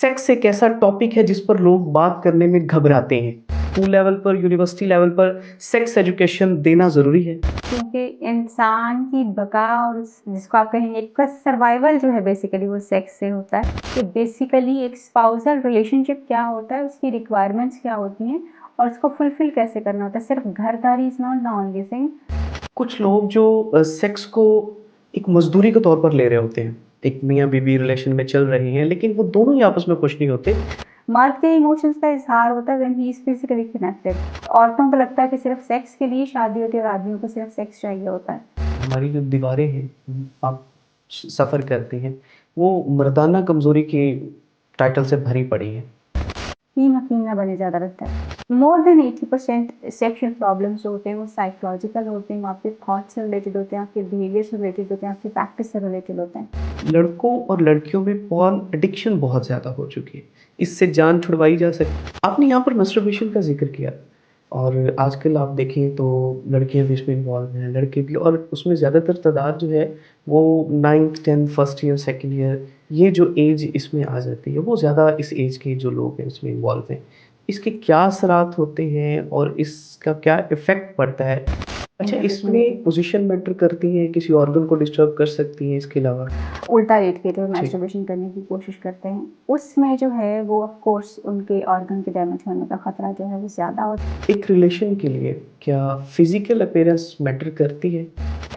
Sex एक ऐसा topic है जिस पर लोग बात करने में घबराते हैं। स्कूल लेवल पर, यूनिवर्सिटी लेवल पर सेक्स एजुकेशन देना ज़रूरी है। क्योंकि इंसान की बका और जिसको आप कहेंगे का सर्वाइवल जो है बेसिकली वो सेक्स से होता है। कि बेसिकली एक स्पाउसल रिलेशनशिप क्या होता है, उसकी रिक्वायरमेंट्स क्या होती हैं और उसको फुलफिल कैसे करना होता है। सिर्फ घरदारी is not the only thing. कुछ लोग जो सेक्स को एक मजदूरी के तौर पर ले रहे होते हैं, एक मियाँ बीवी रिलेशन में चल रहे हैं, लेकिन वो दोनों ही आपस में खुश नहीं होते। मर्द के इमोशंस का इजहार होता है when he is physically connected. औरतों को लगता है कि सिर्फ सेक्स के लिए शादी होती है और आदमियों को सिर्फ सेक्स चाहिए होता है। हमारी जो दीवारें हैं, आप सफ़र करते हैं, वो मर्दाना कमज़ोरी के टाइटल से भरी पड़ी हैं। कीमा बने ज़्यादा रहता है। मोर देन 80% सेक्शुअल प्रॉब्लम्स जो होते हैं वो साइकोलॉजिकल होते हैं, आपके थॉट्स से रिलेटेड होते हैं, आपके बिहेवियर से रिलेटेड होते हैं, आपकी प्रैक्टिस से रिलेटेड होते हैं। लड़कों और लड़कियों में पॉर्न एडिक्शन बहुत ज़्यादा हो चुकी है। इससे जान छुड़वाई जा सकती। आपने यहाँ पर मस्टरबेशन का ज़िक्र किया और आजकल आप देखें तो लड़कियाँ भी इसमें इन्वॉल्व हैं, लड़के भी, और उसमें ज़्यादातर तादाद जो है वो 9th 10th first year second year, ये जो एज इसमें आ जाती है, वो ज़्यादा इस एज के जो लोग हैं इसमें इन्वॉल्व हैं। इसके क्या असरात होते हैं और इसका क्या इफ़ेक्ट पड़ता है? अच्छा, इसमें पोज़ीशन मैटर करती है, किसी ऑर्गन को डिस्टर्ब कर सकती हैं इसके अलावा? उल्टा लेट के जो जी। मैस्टरबेशन करने की कोशिश करते हैं उसमें जो है वो ऑफ कोर्स उनके ऑर्गन के डैमेज होने का खतरा जो है वो ज़्यादा होता है। एक रिलेशन के लिए क्या फिजिकल अपीयरेंस मैटर करती है?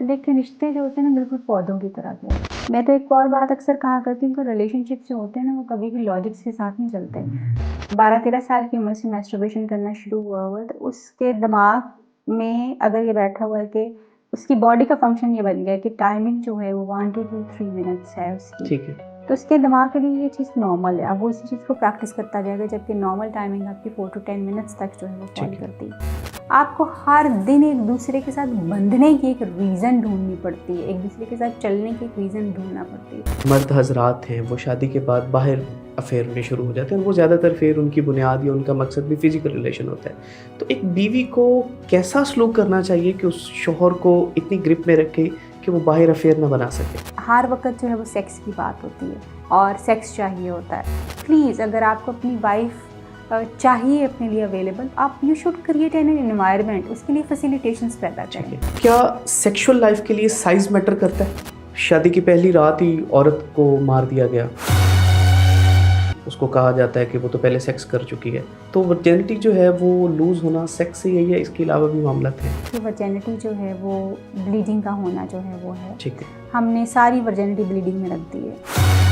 लेकिन रिश्ते जो होते हैं ना बिल्कुल पौधों की तरह के हैं। मैं तो एक और बात अक्सर कहा करती हूँ कि रिलेशनशिप जो होते हैं ना वो कभी भी लॉजिक के साथ नहीं चलते। 12-13 साल की उम्र से मैस्टरबेशन करना शुरू हुआ हुआ है तो उसके दिमाग में अगर ये बैठा हुआ है कि उसकी बॉडी का फंक्शन ये बन गया है कि टाइमिंग जो है वो 1 to 3 मिनट्स है उसकी। ठीक है। तो उसके दिमाग के लिए ये चीज़ नॉर्मल है। अब वो इसी चीज़ को प्रैक्टिस करता जाएगा, जबकि नॉर्मल टाइमिंग आपकी 4 to 10 मिनट्स तक जो है वो फॉलो ठीक है। करती है। आपको हर दिन एक दूसरे के साथ बंधने की एक रीज़न ढूंढनी पड़ती है, एक दूसरे के साथ चलने की एक रीज़न ढूंढना पड़ती है। मर्द हज़रात हैं, वो शादी के बाद बाहर अफेयर में शुरू हो जाते हैं और वो ज़्यादातर फिर उनकी बुनियाद या उनका मकसद भी फिजिकल रिलेशन होता है। तो एक बीवी को कैसा सलूक करना चाहिए कि उस शौहर को इतनी ग्रिप में रखे कि वो बाहर अफेयर ना बना सके? हर वक्त जो है वो सेक्स की बात होती है और सेक्स चाहिए होता है। प्लीज़ अगर आपको अपनी वाइफ चाहिए अपने लिए अवेलेबल, आप you should create an environment, उसके लिए फैसिलिटेशंस पैदा करें। क्या सेक्सुअल लाइफ के लिए साइज मैटर करता है? शादी की पहली रात ही औरत को मार दिया गया, उसको कहा जाता है कि वो तो पहले सेक्स कर चुकी है, तो वर्जिनिटी जो है वो लूज़ होना सेक्स से यही है, इसके अलावा भी मामला थे? कि वर्जिनिटी जो है वो ब्लीडिंग का होना जो है वो है। ठीक है। हमने सारी वर्जिनिटी ब्लीडिंग में रख दी है।